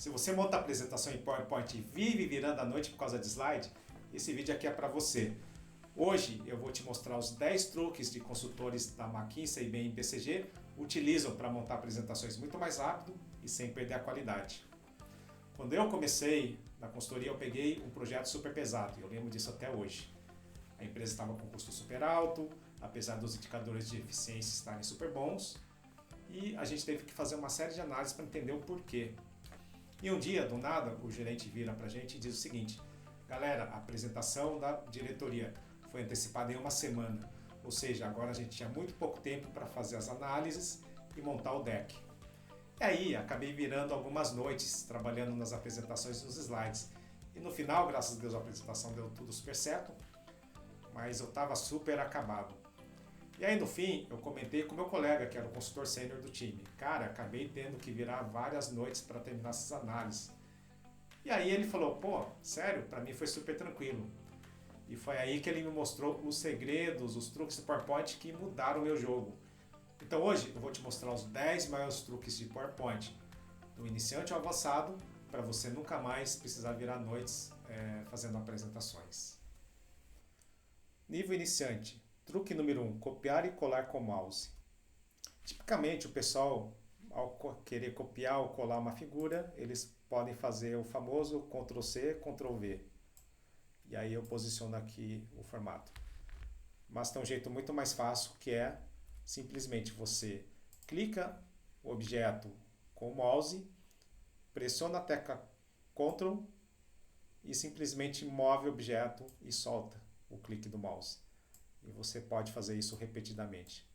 Se você monta a apresentação em PowerPoint e vive virando a noite por causa de slide, esse vídeo aqui é para você. Hoje eu vou te mostrar os 10 truques de consultores da McKinsey e Bain BCG utilizam para montar apresentações muito mais rápido e sem perder a qualidade. Quando eu comecei na consultoria, eu peguei um projeto super pesado, e eu lembro disso até hoje. A empresa estava com custo super alto, apesar dos indicadores de eficiência estarem super bons, e a gente teve que fazer uma série de análises para entender o porquê. E um dia, do nada, o gerente vira para a gente e diz o seguinte: galera, a apresentação da diretoria foi antecipada em uma semana, ou seja, agora a gente tinha muito pouco tempo para fazer as análises e montar o deck. E aí, acabei virando algumas noites trabalhando nas apresentações e nos slides. E no final, graças a Deus, a apresentação deu tudo super certo, mas eu estava super acabado. E aí, no fim, eu comentei com meu colega, que era o consultor sênior do time. Cara, acabei tendo que virar várias noites para terminar essas análises. E aí ele falou: pô, sério? Para mim foi super tranquilo. E foi aí que ele me mostrou os segredos, os truques do PowerPoint que mudaram o meu jogo. Então hoje eu vou te mostrar os 10 maiores truques de PowerPoint, do iniciante ao avançado, para você nunca mais precisar virar noites fazendo apresentações. Nível iniciante. Truque número 1. Copiar e colar com o mouse. Tipicamente o pessoal, ao querer copiar ou colar uma figura, eles podem fazer o famoso Ctrl+C, Ctrl+V. E aí eu posiciono aqui o formato. Mas tem um jeito muito mais fácil, que é simplesmente você clica o objeto com o mouse, pressiona a tecla Ctrl e simplesmente move o objeto e solta o clique do mouse. E você pode fazer isso repetidamente.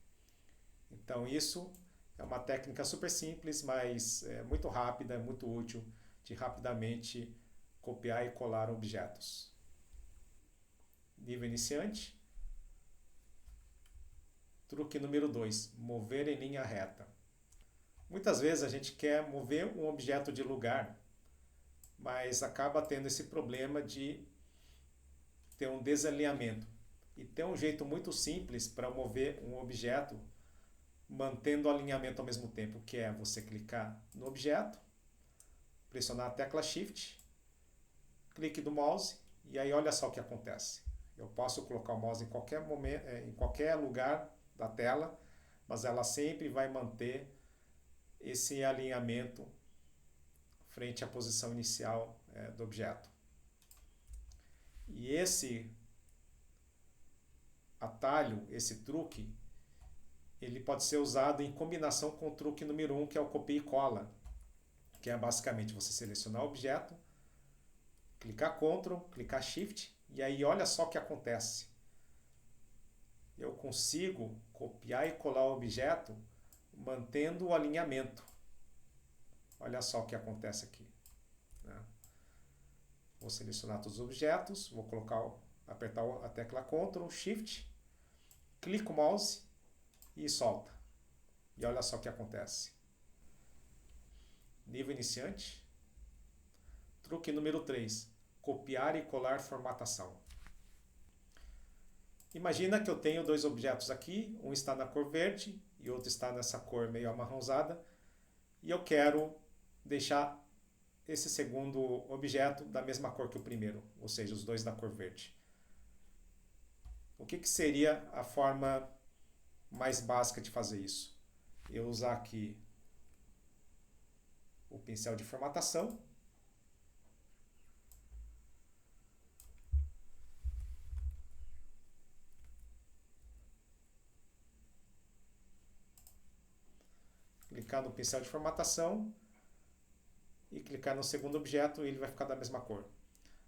Então isso é uma técnica super simples, mas muito rápida, muito útil de rapidamente copiar e colar objetos. Nível iniciante. Truque número 2, mover em linha reta. Muitas vezes a gente quer mover um objeto de lugar, mas acaba tendo esse problema de ter um desalinhamento. E tem um jeito muito simples para mover um objeto mantendo o alinhamento ao mesmo tempo, que é você clicar no objeto, pressionar a tecla Shift, clique do mouse e aí olha só o que acontece. Eu posso colocar o mouse em qualquer momento, em qualquer lugar da tela, mas ela sempre vai manter esse alinhamento frente à posição inicial do objeto. E esse atalho, esse truque, ele pode ser usado em combinação com o truque número 1, que é o copia e cola, que é basicamente você selecionar o objeto, clicar Ctrl, clicar Shift, e aí olha só o que acontece. Eu consigo copiar e colar o objeto mantendo o alinhamento. Olha só o que acontece aqui. Vou selecionar todos os objetos, vou apertar a tecla Ctrl, Shift, clico o mouse e solta. E olha só o que acontece. Nível iniciante. Truque número 3. Copiar e colar formatação. Imagina que eu tenho dois objetos aqui, um está na cor verde e outro está nessa cor meio amarronzada, e eu quero deixar esse segundo objeto da mesma cor que o primeiro, ou seja, os dois da cor verde. O que seria a forma mais básica de fazer isso? Eu usar aqui o pincel de formatação, clicar no pincel de formatação e clicar no segundo objeto e ele vai ficar da mesma cor.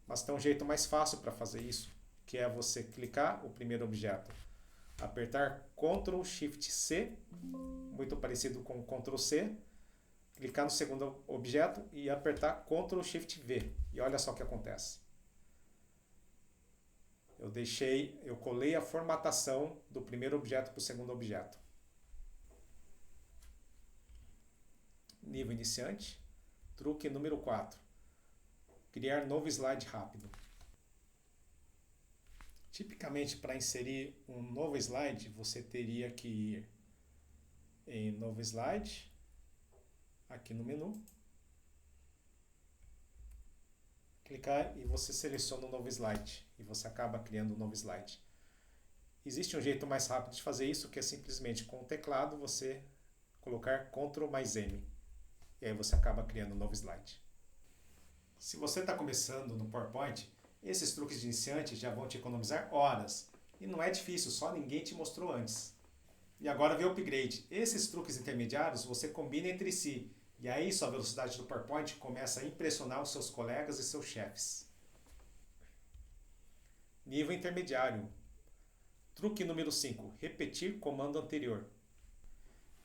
Mas tem um jeito mais fácil para fazer isso, que é você clicar o primeiro objeto, apertar Ctrl Shift C, muito parecido com Ctrl C, clicar no segundo objeto e apertar Ctrl Shift V. E olha só o que acontece. Eu colei a formatação do primeiro objeto para o segundo objeto. Nível iniciante. Truque número 4. Criar novo slide rápido. Tipicamente, para inserir um novo slide, você teria que ir em Novo Slide, aqui no menu, clicar e você seleciona um novo slide e você acaba criando um novo slide. Existe um jeito mais rápido de fazer isso, que é simplesmente com o teclado você colocar Ctrl mais M e aí você acaba criando um novo slide. Se você está começando no PowerPoint, esses truques de iniciante já vão te economizar horas. E não é difícil, só ninguém te mostrou antes. E agora vem o upgrade. Esses truques intermediários você combina entre si. E aí sua velocidade do PowerPoint começa a impressionar os seus colegas e seus chefes. Nível intermediário. Truque número 5. Repetir comando anterior.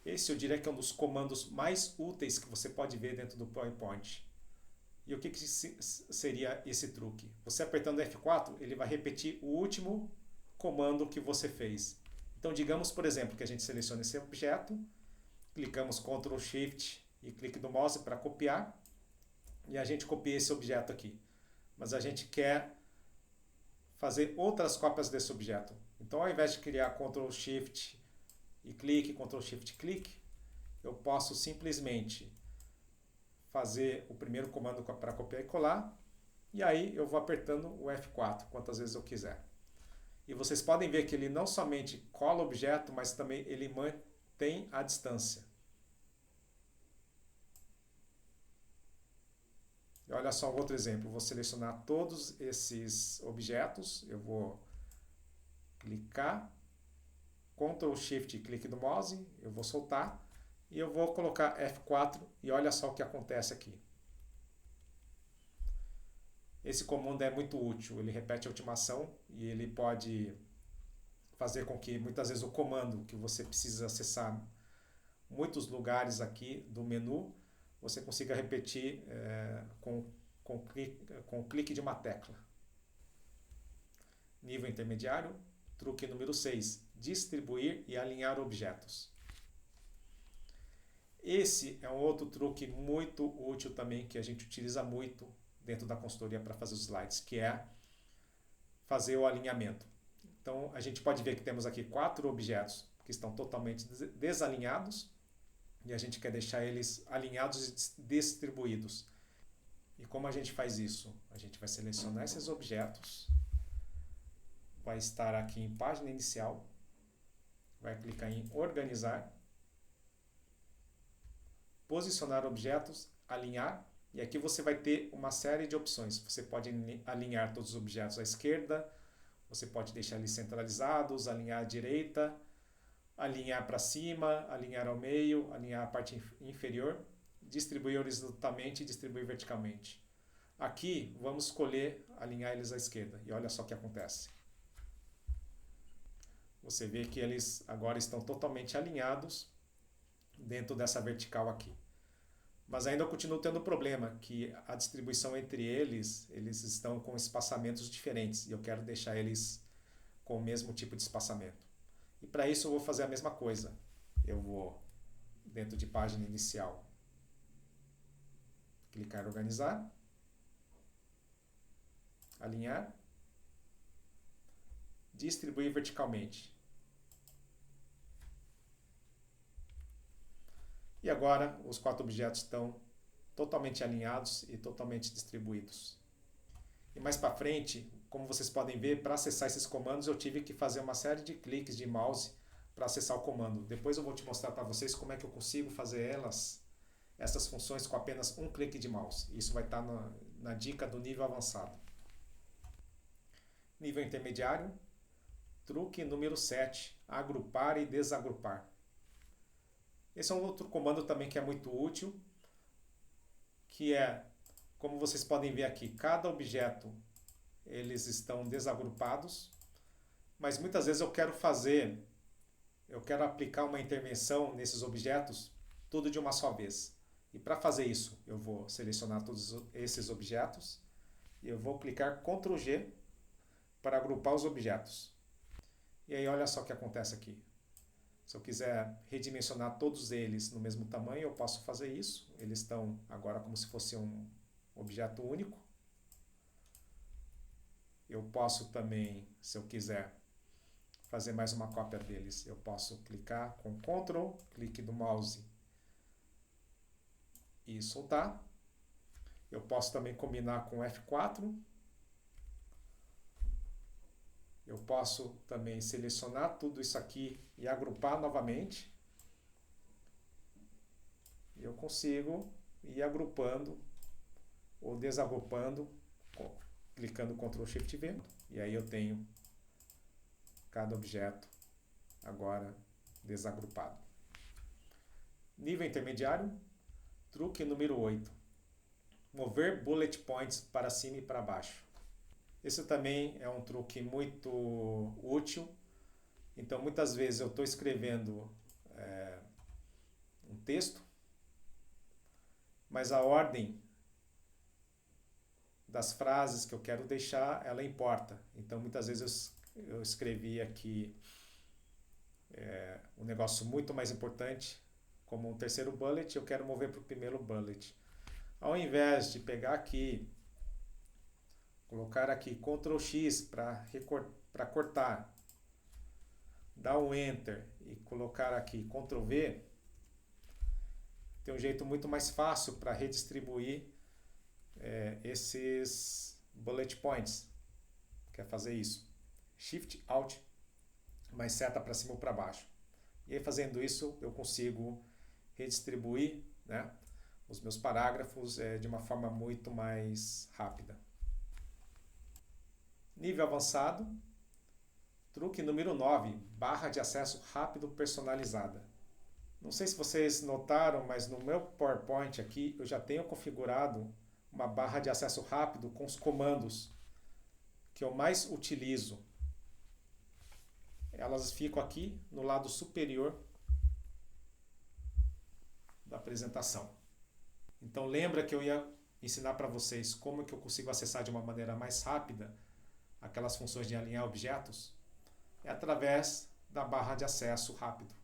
Esse eu diria que é um dos comandos mais úteis que você pode ver dentro do PowerPoint. E o que seria esse truque? Você apertando F4, ele vai repetir o último comando que você fez. Então, digamos, por exemplo, que a gente seleciona esse objeto, clicamos Ctrl Shift e clique do mouse para copiar, e a gente copia esse objeto aqui. Mas a gente quer fazer outras cópias desse objeto. Então, ao invés de criar Ctrl Shift e clique, Ctrl Shift clique, eu posso simplesmente fazer o primeiro comando para copiar e colar, e aí eu vou apertando o F4 quantas vezes eu quiser. E vocês podem ver que ele não somente cola o objeto, mas também ele mantém a distância. E olha só um outro exemplo, vou selecionar todos esses objetos, eu vou clicar, Ctrl Shift clique do mouse, eu vou soltar, e eu vou colocar F4 e olha só o que acontece aqui. Esse comando é muito útil, ele repete a ultimação e ele pode fazer com que muitas vezes o comando que você precisa acessar muitos lugares aqui do menu, você consiga repetir com o clique de uma tecla. Nível intermediário, truque número 6, distribuir e alinhar objetos. Esse é um outro truque muito útil também, que a gente utiliza muito dentro da consultoria para fazer os slides, que é fazer o alinhamento. Então, a gente pode ver que temos aqui 4 objetos que estão totalmente desalinhados e a gente quer deixar eles alinhados e distribuídos. E como a gente faz isso? A gente vai selecionar esses objetos, vai estar aqui em página inicial, vai clicar em organizar, posicionar objetos, alinhar, e aqui você vai ter uma série de opções. Você pode alinhar todos os objetos à esquerda, você pode deixar eles centralizados, alinhar à direita, alinhar para cima, alinhar ao meio, alinhar a parte inferior, distribuir horizontalmente e distribuir verticalmente. Aqui vamos escolher alinhar eles à esquerda, e olha só o que acontece. Você vê que eles agora estão totalmente alinhados dentro dessa vertical aqui. Mas ainda eu continuo tendo problema, que a distribuição entre eles estão com espaçamentos diferentes, e eu quero deixar eles com o mesmo tipo de espaçamento. E para isso eu vou fazer a mesma coisa. Eu vou, dentro de página inicial, clicar em organizar, alinhar, distribuir verticalmente. E agora os 4 objetos estão totalmente alinhados e totalmente distribuídos. E mais para frente, como vocês podem ver, para acessar esses comandos eu tive que fazer uma série de cliques de mouse para acessar o comando. Depois eu vou te mostrar para vocês como é que eu consigo fazer essas funções com apenas um clique de mouse. Isso vai estar na dica do nível avançado. Nível intermediário, truque número 7, agrupar e desagrupar. Esse é um outro comando também que é muito útil, que é, como vocês podem ver aqui, cada objeto eles estão desagrupados, mas muitas vezes eu quero aplicar uma intervenção nesses objetos tudo de uma só vez. E para fazer isso, eu vou selecionar todos esses objetos e eu vou clicar Ctrl G para agrupar os objetos. E aí olha só o que acontece aqui. Se eu quiser redimensionar todos eles no mesmo tamanho, eu posso fazer isso. Eles estão agora como se fosse um objeto único. Eu posso também, se eu quiser fazer mais uma cópia deles, eu posso clicar com Ctrl, clique do mouse e soltar. Eu posso também combinar com F4. Eu posso também selecionar tudo isso aqui e agrupar novamente. Eu consigo ir agrupando ou desagrupando, clicando Ctrl Shift V. E aí eu tenho cada objeto agora desagrupado. Nível intermediário, truque número 8. Mover bullet points para cima e para baixo. Esse também é um truque muito útil. Então, muitas vezes eu estou escrevendo um texto, mas a ordem das frases que eu quero deixar, ela importa. Então, muitas vezes eu escrevi aqui um negócio muito mais importante, como um terceiro bullet, eu quero mover para o primeiro bullet. Ao invés de pegar aqui, colocar aqui Ctrl X para cortar, dar um Enter e colocar aqui Ctrl V, tem um jeito muito mais fácil para redistribuir esses bullet points. Quer fazer isso? Shift Alt mais seta para cima ou para baixo. E aí, fazendo isso, eu consigo redistribuir, né, os meus parágrafos de uma forma muito mais rápida. Nível avançado, truque número 9, barra de acesso rápido personalizada. Não sei se vocês notaram, mas no meu PowerPoint aqui eu já tenho configurado uma barra de acesso rápido com os comandos que eu mais utilizo. Elas ficam aqui no lado superior da apresentação. Então lembra que eu ia ensinar para vocês como que eu consigo acessar de uma maneira mais rápida aquelas funções de alinhar objetos? É através da barra de acesso rápido.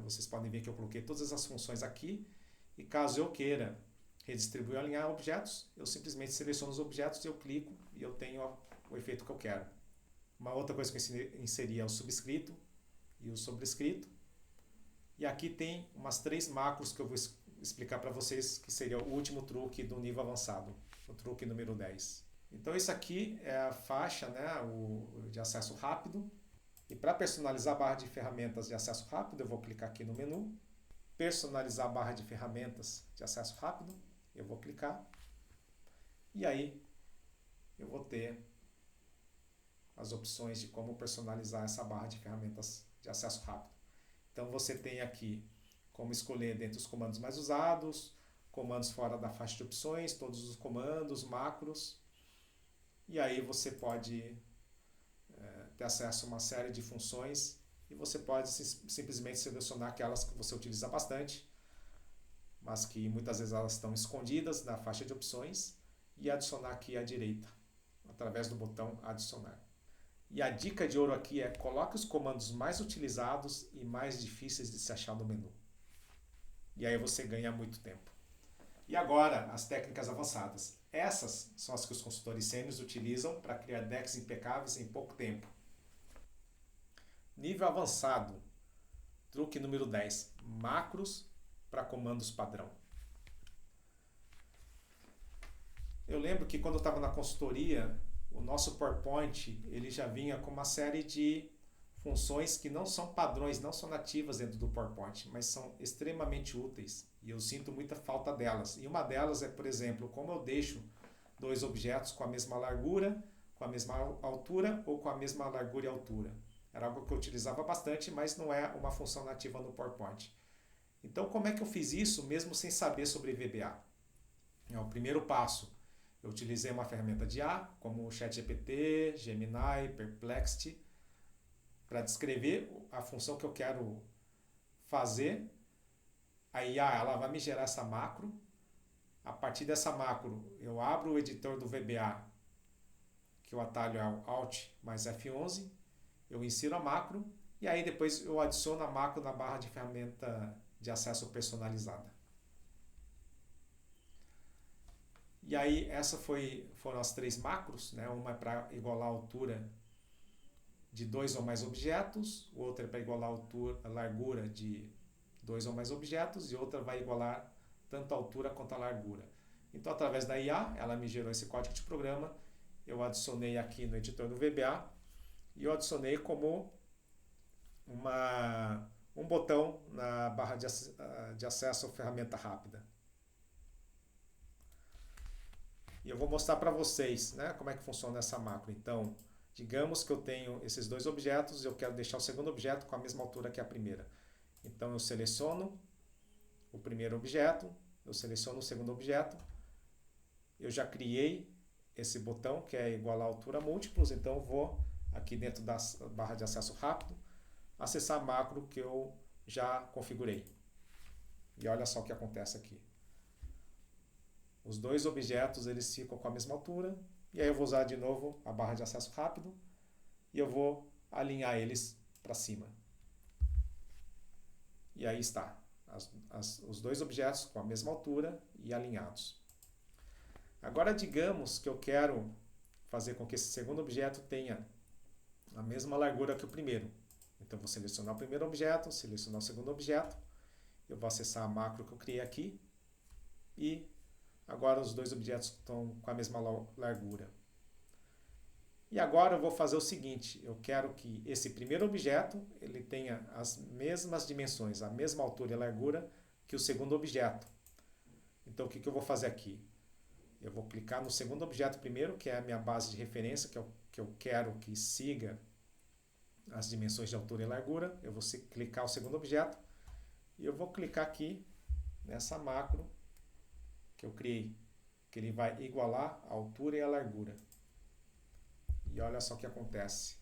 Vocês podem ver que eu coloquei todas as funções aqui e caso eu queira redistribuir ou alinhar objetos, eu simplesmente seleciono os objetos, eu clico e eu tenho o efeito que eu quero. Uma outra coisa que eu inseri é o subscrito e o sobrescrito. E aqui tem umas 3 macros que eu vou explicar para vocês, que seria o último truque do nível avançado, o truque número 10. Então isso aqui é a faixa, né, de acesso rápido. E para personalizar a barra de ferramentas de acesso rápido, eu vou clicar aqui no menu. Personalizar a barra de ferramentas de acesso rápido, eu vou clicar. E aí eu vou ter as opções de como personalizar essa barra de ferramentas de acesso rápido. Então você tem aqui como escolher dentre os comandos mais usados, comandos fora da faixa de opções, todos os comandos, macros. E aí você pode ter acesso a uma série de funções e você pode simplesmente selecionar aquelas que você utiliza bastante, mas que muitas vezes elas estão escondidas na faixa de opções, e adicionar aqui à direita, através do botão adicionar. E a dica de ouro aqui é: coloque os comandos mais utilizados e mais difíceis de se achar no menu. E aí você ganha muito tempo. E agora, as técnicas avançadas. Essas são as que os consultores sêniores utilizam para criar decks impecáveis em pouco tempo. Nível avançado. Truque número 10. Macros para comandos padrão. Eu lembro que quando eu estava na consultoria, o nosso PowerPoint ele já vinha com uma série de funções que não são padrões, não são nativas dentro do PowerPoint, mas são extremamente úteis e eu sinto muita falta delas. E uma delas é, por exemplo, como eu deixo 2 objetos com a mesma largura, com a mesma altura ou com a mesma largura e altura. Era algo que eu utilizava bastante, mas não é uma função nativa no PowerPoint. Então, como é que eu fiz isso mesmo sem saber sobre VBA? O primeiro passo, eu utilizei uma ferramenta de IA, como o ChatGPT, Gemini, Perplexity, para descrever a função que eu quero fazer. A IA ela vai me gerar essa macro. A partir dessa macro, eu abro o editor do VBA, que o atalho é o Alt mais F11. Eu insiro a macro e aí depois eu adiciono a macro na barra de ferramenta de acesso personalizada. E aí essas foram as 3 macros, né? Uma é para igualar a altura de 2 ou mais objetos, outra é para igualar a largura de 2 ou mais objetos e outra vai igualar tanto a altura quanto a largura. Então, através da IA, ela me gerou esse código de programa, eu adicionei aqui no editor do VBA e eu adicionei como um botão na barra de acesso à ferramenta rápida. E eu vou mostrar para vocês, né, como é que funciona essa macro. Então, digamos que eu tenho esses dois objetos e eu quero deixar o segundo objeto com a mesma altura que a primeira. Então, eu seleciono o primeiro objeto, eu seleciono o segundo objeto, eu já criei esse botão que é igualar a altura múltiplos, então eu vou aqui dentro da barra de acesso rápido, acessar a macro que eu já configurei. E olha só o que acontece aqui. Os dois objetos eles ficam com a mesma altura, e aí eu vou usar de novo a barra de acesso rápido e eu vou alinhar eles para cima. E aí está, os dois objetos com a mesma altura e alinhados. Agora digamos que eu quero fazer com que esse segundo objeto tenha a mesma largura que o primeiro. Então vou selecionar o primeiro objeto, selecionar o segundo objeto, eu vou acessar a macro que eu criei aqui e agora os dois objetos estão com a mesma largura. E agora eu vou fazer o seguinte, eu quero que esse primeiro objeto ele tenha as mesmas dimensões, a mesma altura e largura que o segundo objeto. Então o que eu vou fazer aqui? Eu vou clicar no segundo objeto primeiro, que é a minha base de referência, que eu quero que siga as dimensões de altura e largura. Eu vou clicar no segundo objeto e eu vou clicar aqui nessa macro que eu criei, que ele vai igualar a altura e a largura. E olha só o que acontece.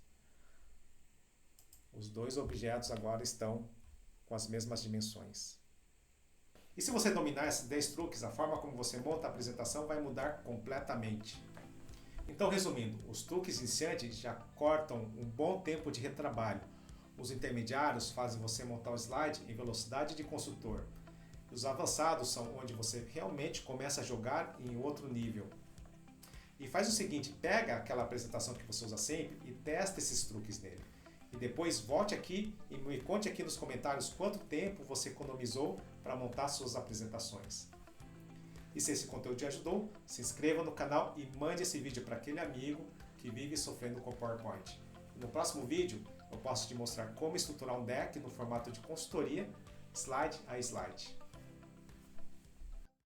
Os dois objetos agora estão com as mesmas dimensões. E se você dominar esses 10 truques, a forma como você monta a apresentação vai mudar completamente. Então, resumindo, os truques iniciantes já cortam um bom tempo de retrabalho. Os intermediários fazem você montar o slide em velocidade de consultor. Os avançados são onde você realmente começa a jogar em outro nível. E faz o seguinte, pega aquela apresentação que você usa sempre e testa esses truques nele. E depois volte aqui e me conte aqui nos comentários quanto tempo você economizou para montar suas apresentações. E se esse conteúdo te ajudou, se inscreva no canal e mande esse vídeo para aquele amigo que vive sofrendo com PowerPoint. E no próximo vídeo eu posso te mostrar como estruturar um deck no formato de consultoria, slide a slide.